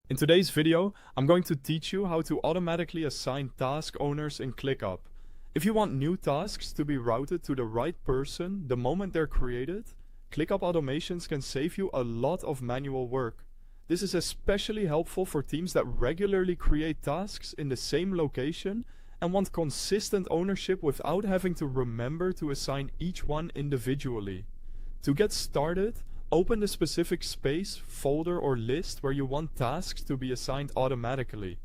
In today's video, I'm going to teach you how to automatically assign task owners in ClickUp. If you want new tasks to be routed to the right person the moment they're created, ClickUp Automations can save you a lot of manual work. This is especially helpful for teams that regularly create tasks in the same location and want consistent ownership without having to remember to assign each one individually. To get started, open the specific space, folder or list where you want tasks to be assigned automatically.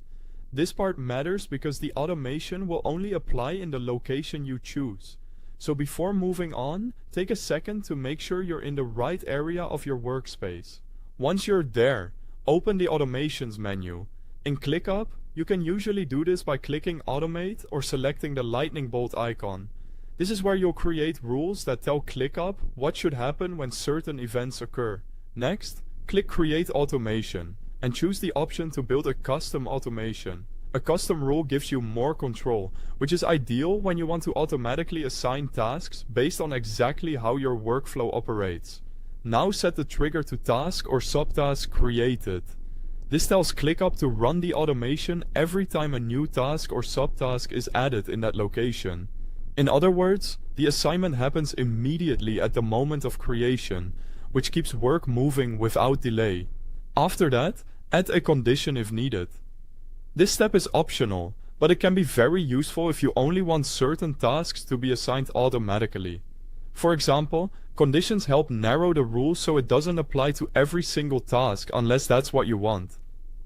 This part matters because the automation will only apply in the location you choose. So before moving on, take a second to make sure you're in the right area of your workspace. Once you're there, open the Automations menu. In ClickUp, you can usually do this by clicking Automate or selecting the lightning bolt icon. This is where you'll create rules that tell ClickUp what should happen when certain events occur. Next, click Create Automation and choose the option to build a custom automation. A custom rule gives you more control, which is ideal when you want to automatically assign tasks based on exactly how your workflow operates. Now set the trigger to task or subtask created. This tells ClickUp to run the automation every time a new task or subtask is added in that location. In other words, the assignment happens immediately at the moment of creation, which keeps work moving without delay. After that, add a condition if needed. This step is optional, but it can be very useful if you only want certain tasks to be assigned automatically. For example, conditions help narrow the rule so it doesn't apply to every single task unless that's what you want.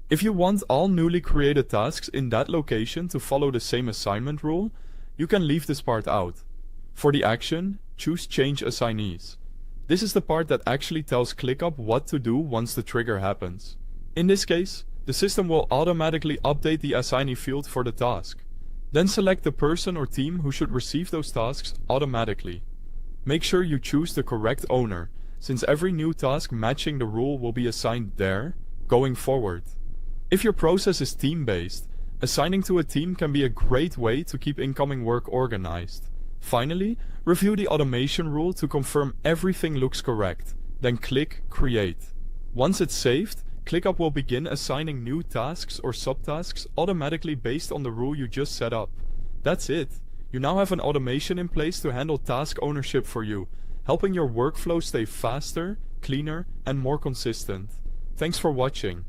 If you want all newly created tasks in that location to follow the same assignment rule, you can leave this part out. For the action, choose Change Assignees. This is the part that actually tells ClickUp what to do once the trigger happens. In this case, the system will automatically update the assignee field for the task. Then select the person or team who should receive those tasks automatically. Make sure you choose the correct owner, since every new task matching the rule will be assigned there, going forward. If your process is team-based, assigning to a team can be a great way to keep incoming work organized. Finally, review the automation rule to confirm everything looks correct. Then click Create. Once it's saved, ClickUp will begin assigning new tasks or subtasks automatically based on the rule you just set up. That's it. You now have an automation in place to handle task ownership for you, helping your workflow stay faster, cleaner, and more consistent. Thanks for watching.